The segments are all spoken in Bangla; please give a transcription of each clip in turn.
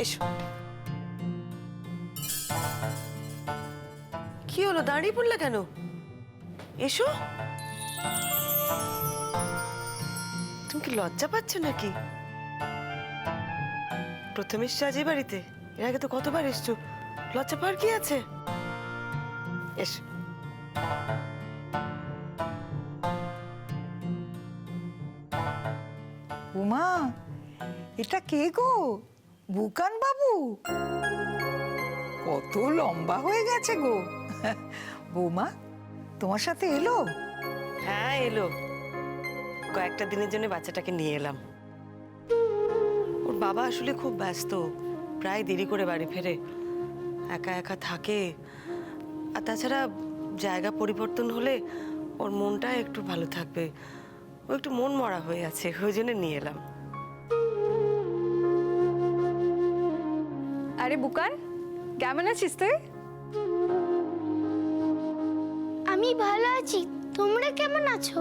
এসো। কি হলো, দাঁড়িয়ে পড়লে কেন? এসো। তুমি কি লজ্জা পাচ্ছ নাকি? প্রথম এসছো আজ এই বাড়িতে? এর আগে তো কতবার এসছো, লজ্জা পাওয়ার কি আছে? এসো। উমা, এটা কে গো? বুকান বাবু? কত লম্বা হয়ে গেছে গো। বৌমা তোমার সাথে এলো? হ্যাঁ এলো, কয়েকটা দিনের জন্য বাচ্চাটাকে নিয়ে এলাম। ওর বাবা আসলে খুব ব্যস্ত, প্রায় দেরি করে বাড়ি ফেরে, একা একা থাকে। আর তাছাড়া জায়গা পরিবর্তন হলে ওর মনটা একটু ভালো থাকবে। ও একটু মন মরা হয়ে আছে, ওই জন্য নিয়ে এলাম। আরে বুকান, কেমন আছিস তুই? আমি ভালো আছি, তোমরা কেমন আছো?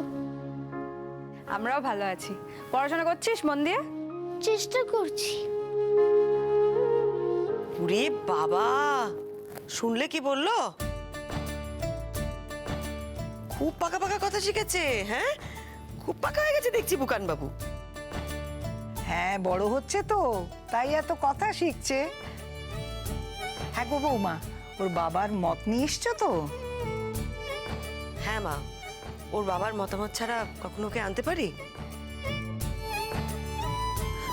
আমরাও ভালো আছি। পড়াশোনা করছিস মন দিয়ে? চেষ্টা করছি। ওরে বাবা, শুনলে কি বললো? খুব পাকা পাকা কথা শিখেছে। হ্যাঁ, খুব পাকা হয়ে গেছে দেখছি বুকান বাবু। হ্যাঁ, বড় হচ্ছে তো, তাই এত কথা শিখছে। হ্যাঁ গো বৌমা, ওর বাবার মত নিয়ে এসছো তো? হ্যাঁ মা, ওর বাবার মতামত ছাড়া কখনো ওকে আনতে পারি?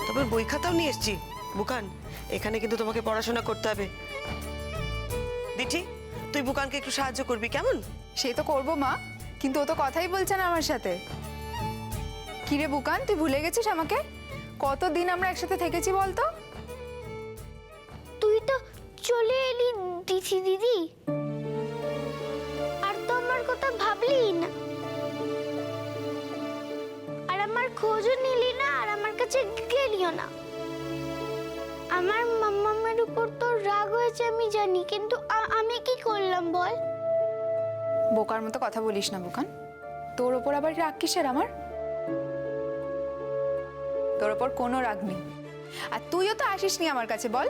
তবে বই খাতাও নিয়ে এসছি। বুকান, এখানে কিন্তু তোমাকে পড়াশোনা করতে হবে। দিঠি, তুই বুকানকে একটু সাহায্য করবি, কেমন? সে তো করবো মা, কিন্তু ও তো কথাই বলছে না আমার সাথে। কিরে বুকান, তুই ভুলে গেছিস আমাকে? কতদিন আমরা একসাথে থেকেছি বলতো? তুই তো চলে এলি দিদি দিদি, আর তো আমার কথা ভাবলি না, আর আমার খোঁজও নিলি না, আর আমার কাছে গেলিও না। আমার মাম্মামের উপর তো রাগ হয়েছে আমি জানি, কিন্তু আমি কি করলাম বল? বোকার মতো কথা বলিস না বুকান। তোর ওপর আবার রাগ কিসের আমার? তোর ওপর কোনো রাগ নেই। আর তুইও তো আসিসনি আমার কাছে, বল।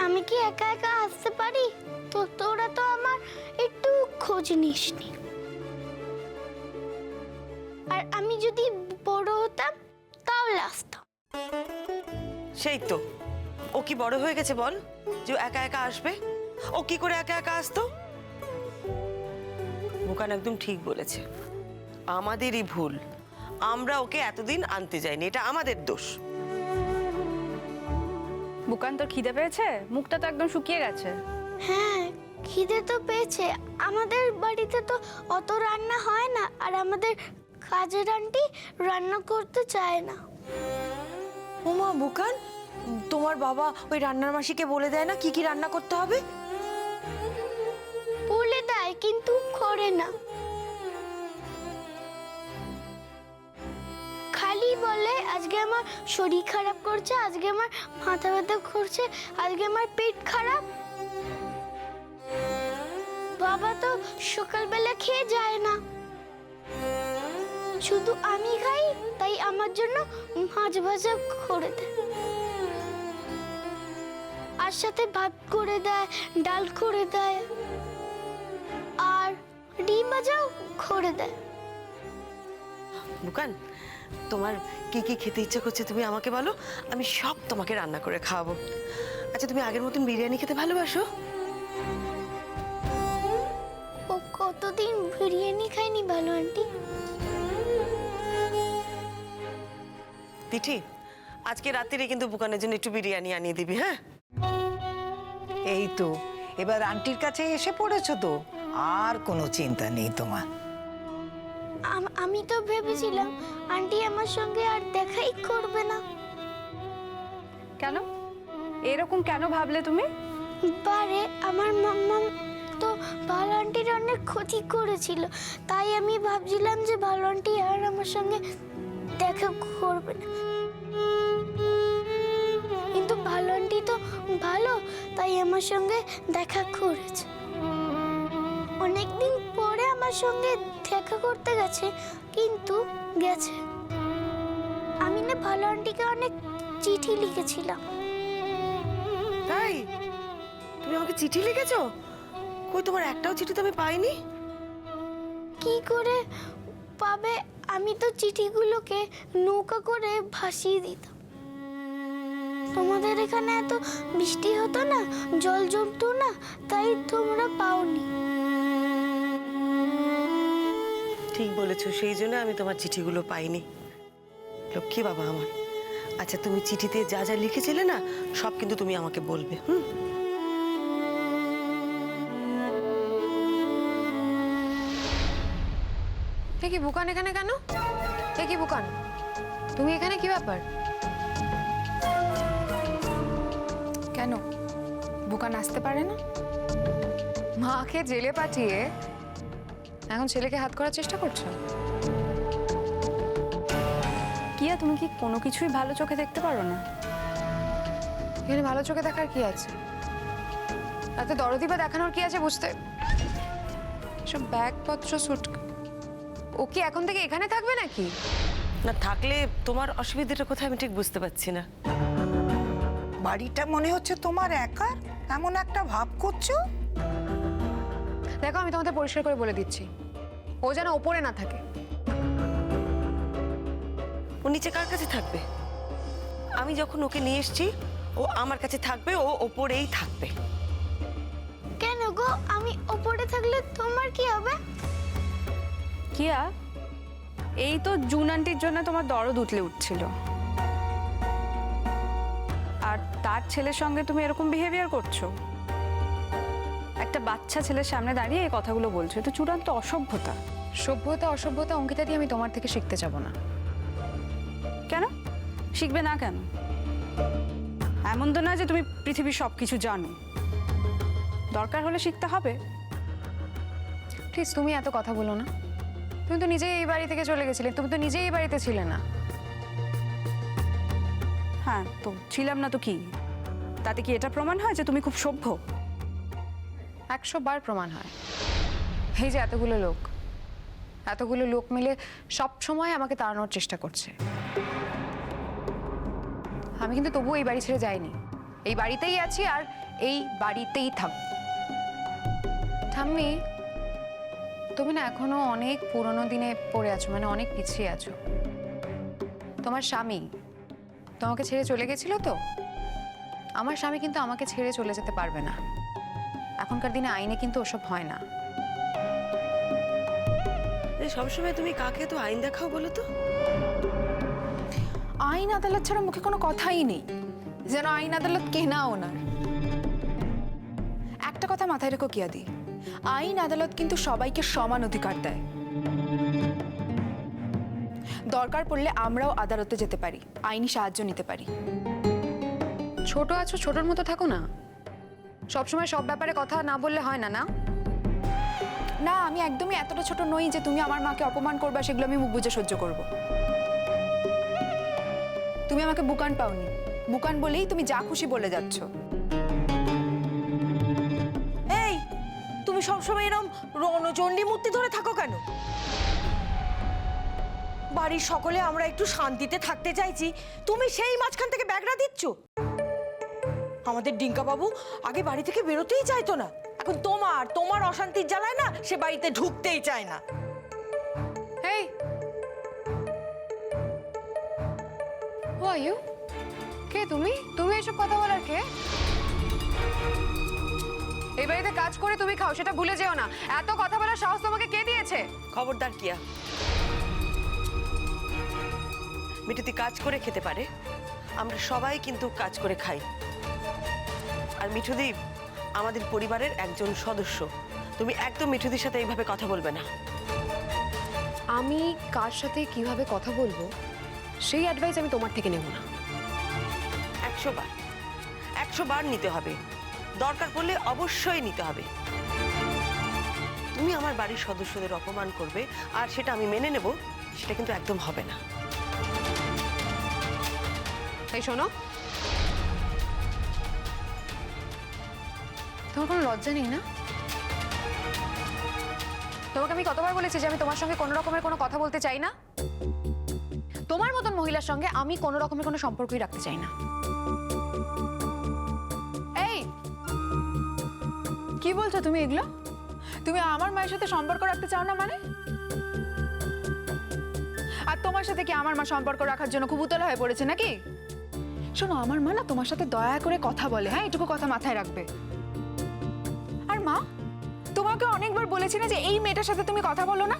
আমি কি একা একা আসতে পারি? তো তোরা তো আমার একটু খোঁজ নিসনি। আর আমি যদি বড় হতাম তাহলে আসতাম। সেই তো, ও কি বড় হয়ে গেছে বল যে ও একা একা আসবে? ও কি করে একা একা আসতো? বুকান একদম ঠিক বলেছে, আমাদেরই ভুল। আমরা ওকে এতদিন আনতে যাইনি, এটা আমাদের দোষ। বুকান, তোর খিদে পেয়েছে? মুখটা তো একদম শুকিয়ে গেছে। হ্যাঁ, খিদে তো পেয়েছে। আমাদের বাড়িতে তো অত রান্না হয় না, আর আমাদের কাজের আন্টি রান্না করতে চায় না। ওমা বুকান, তোমার বাবা ওই রান্নার মাসিকে বলে দেয় না কি কি রান্না করতে হবে? বলে দেয় কিন্তু করে না। খালি বলে আজকে আমার শরীর খারাপ করছে, আজকে আমার মাথা ব্যথা করছে, আজকে আমার পেট খারাপ। বাবা তো সকালবেলা খেয়ে যায় না, শুধু আমি খাই, তাই আমার জন্য মাছ ভাজা করে দেয়, আর সাথে ভাত করে দেয়, ডাল করে দেয়, আর ডিম ভাজাও করে দেয়। বুকান, তোমার কি কি খেতে ইচ্ছা করছে তুমি আমাকে বলো, আমি সব তোমাকে রান্না করে খাওয়াবো। আচ্ছা, তুমি আগের মতন বিরিয়ানি খেতে ভালোবাসো? ও কতদিন বিরিয়ানি খায়নি ভালো আন্টি। দিঠি, আজকে রাত্রিরে কিন্তু বুকানের জন্য একটু বিরিয়ানি আনিয়ে দিবি, হ্যাঁ? এই তো, এবার আন্টির কাছে এসে পড়েছো তো, আর কোনো চিন্তা নেই তোমার। আমি তো ভেবেছিলাম আন্টি আমার সঙ্গে আর দেখাই করবে না। কেন? এরকম কেন ভাবলে তুমি? বারে আমার মাম্মা তো ভালো আন্টির অনেক ক্ষতি করেছিল, তাই আমি ভাবছিলাম যে ভালো আন্টি আর আমার সঙ্গে দেখা করবে না। কিন্তু ভালো আন্টি তো ভালো, তাই আমার সঙ্গে দেখা করেছে। অনেকদিন পরে আমার সঙ্গে দেখা করতে গেছে, কিন্তু গেছে। আমি না ভালো আন্টিকে অনেক চিঠি লিখেছিলাম, তাই? তুমি আমাকে চিঠি লিখেছো? কই, তোমার একটাও চিঠি তো আমি পাইনি। কি করে পাবে? আমি তো চিঠিগুলোকে নৌকা করে ভাসিয়ে দিতাম। তোমাদের এখানে এত বৃষ্টি হতো না, জল জমতো না, তাই তোমরা পাওনি। ঠিক বলেছো, সেই জন্য আমি তোমার চিঠিগুলো পাইনি। লক্ষ্মী বাবা আমার। আচ্ছা, তুমি চিঠিতে যা যা লিখেছিলে না, সব কিন্তু তুমি আমাকে বলবে। হুম? এ কি বুকান এখানে কেন? এ কি বুকান, তুমি এখানে কি ব্যাপার? কেন বুকান আসতে পারে না? মাকে জেলে পাঠিয়ে এখন ছেলেকে হাত করার চেষ্টা করছো? কিয়া, তুমি কি কোনো কিছুই ভালো চোখে দেখতে পারো না? এখানে ভালো চোখে দেখার কি আছে? রাতে দরদি বা দেখানোর কি আছে বুঝতে? সব ব্যাগপত্র সুট, ও কি এখন থেকে এখানে থাকবে নাকি? না থাকলে তোমার অসুবিধাটা কোথায় আমি ঠিক বুঝতে পারছি না। বাড়িটা মনে হচ্ছে তোমার একার, এমন একটা ভাব করছো। দেখো, আমি তোমাদের পরিষ্কার করে বলে দিচ্ছি, ও যেন ওপরে না থাকে। ও নিচে কার কাছে থাকবে? আমি যখন ওকে নিয়ে এসেছি, ও আমার কাছে থাকবে, ও ওপরেই থাকবে। কেন গো, আমি ওপরে থাকলে তোমার কি হবে? কিয়া, এই তো জুন আন্টির জন্য তোমার দরদ উতলে উঠছিল, আর তার ছেলের সঙ্গে তুমি এরকম বিহেভিয়ার করছো। একটা বাচ্চা ছেলের সামনে দাঁড়িয়ে এই কথাগুলো বলছো, এটা চূড়ান্ত অসভ্যতা। সভ্যতা অসভ্যতা অঙ্কিতা দিয়ে আমি তোমার থেকে শিখতে যাব না। কেন শিখবে না কেন? এমন তো না যে তুমি পৃথিবীর সব কিছু জানো, দরকার হলে শিখতে হবে। প্লিজ, তুমি এত কথা বলো না। তুমি তো নিজেই এই বাড়ি থেকে চলে গেছিলে, তুমি তো নিজেই এই বাড়িতে ছিলে না। হ্যাঁ তো ছিলাম না তো কি, তাতে কি এটা প্রমাণ হয় যে তুমি খুব সভ্য? 100 বার প্রমাণ হয়। এই যে এতগুলো লোক মিলে সব সময় আমাকে তাড়ানোর চেষ্টা করছে, আমি কিন্তু তবুও এই বাড়ি ছেড়ে যাইনি। এই বাড়িতেই আছি আর এই বাড়িতেই থাকব। ঠাম্মি, তুমি না এখনো অনেক পুরনো দিনে পড়ে আছো, মানে অনেক পিছিয়ে আছো। তোমার স্বামী তোমাকে ছেড়ে চলে গেছিল তো, আমার স্বামী কিন্তু আমাকে ছেড়ে চলে যেতে পারবে না। এখনকার দিনে আইনে কিন্তু ওসব হয় না। সবসময় তুমি কাকে তো আইন দেখাও বলো তো? আইন আদালত ছাড়া মুখে কোনো কথাই নেই, যেন আইন আদালত কেনা ওনার। একটা কথা মাথায় রেখো কিয়াদি, আইন আদালত কিন্তু সবাইকে সমান অধিকার দেয়। দরকার পড়লে আমরাও আদালতে যেতে পারি, আইনি সাহায্য নিতে পারি। ছোট আছো, ছোটর মতো থাকো না। সবসময় সব ব্যাপারে কথা না বললে হয় না। না, আমি একদমই এতটা ছোট নই যে তুমি আমার মাকে অপমান করবে, সেগুলো আমি মুখ বুজে সহ্য করব। তুমি আমাকে বুকান পাওনি, বুকান বলেই তুমি যা খুশি বলে যাচ্ছ। এই, তুমি সবসময় এরকম রণচণ্ডী মূর্তি ধরে থাকো কেন? বাড়ির সকলে আমরা একটু শান্তিতে থাকতে চাইছি, তুমি সেই মাঝখান থেকে ব্যাগরা দিচ্ছ। আমাদের ডিঙ্কা বাবু আগে বাড়ি থেকে বেরোতেই চাইতো না, এখন তোমার অশান্তির জ্বালায় না সে বাড়িতে ঢুকতেই চায় না। এই, who are you? কে তুমি? তুমি এসব কথা বলার কে? এই বাড়িতে কাজ করে তুমি খাও, সেটা ভুলে যেও না। এত কথা বলার সাহস তোমাকে কে দিয়েছে? খবরদার কিয়া। মিঠুতি কাজ করে খেতে পারে, আমরা সবাই কিন্তু কাজ করে খাই। আর মিঠুদি আমাদের পরিবারের একজন সদস্য, তুমি একদম মিঠুদির সাথে এইভাবে কথা বলবে না। আমি কার সাথে কিভাবে কথা বলবো সেই অ্যাডভাইস আমি তোমার থেকে নেব না। 100 বার নিতে হবে, দরকার পড়লে অবশ্যই নিতে হবে। তুমি আমার বাড়ির সদস্যদের অপমান করবে আর সেটা আমি মেনে নেব, সেটা কিন্তু একদম হবে না। এই শোনো, তোমার কোনো লজ্জা নেই না? তোমাকে আমি কতবার বলেছি যে আমি তোমার সঙ্গে কোনো রকমের কোনো কথা বলতে চাই না? তোমার মতন মহিলার সঙ্গে আমি কোনো রকমের কোনো সম্পর্কই রাখতে চাই না। এই, কি বলছো তুমি এগুলো? তুমি আমার মায়ের সাথে সম্পর্ক রাখতে চাও না মানে? আর তোমার সাথে কি আমার মা সম্পর্ক রাখার জন্য খুব উতলা হয়ে পড়েছে নাকি? শোনো, আমার মা না তোমার সাথে দয়া করে কথা বলে, হ্যাঁ, এটুকু কথা মাথায় রাখবে। আর মা, তোমাকে অনেকবার বলেছি না যে এই মেয়েটার সাথে তুমি কথা বলো না?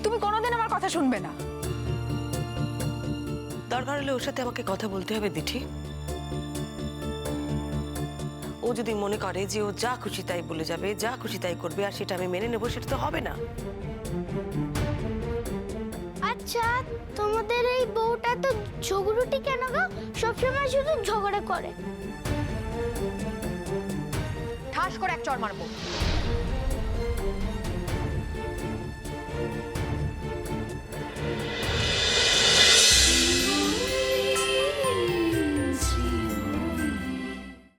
তুমি কোনোদিন আমার কথা শুনবে না। দরকার হলে ওর সাথে আমাকে কথা বলতে হবে দিঠি। ও যদি মনে করে যে ও যা খুশি তাই বলে যাবে, যা খুশি তাই করবে, আর সেটা আমি মেনে নেবো, সেটা তো হবে না। আচ্ছা, তোমাদের এই বউটা তো ঝগড়ুটি কেন গো? সবসময় শুধু ঝগড়া করে। ঠাস করে এক চড় মারবো।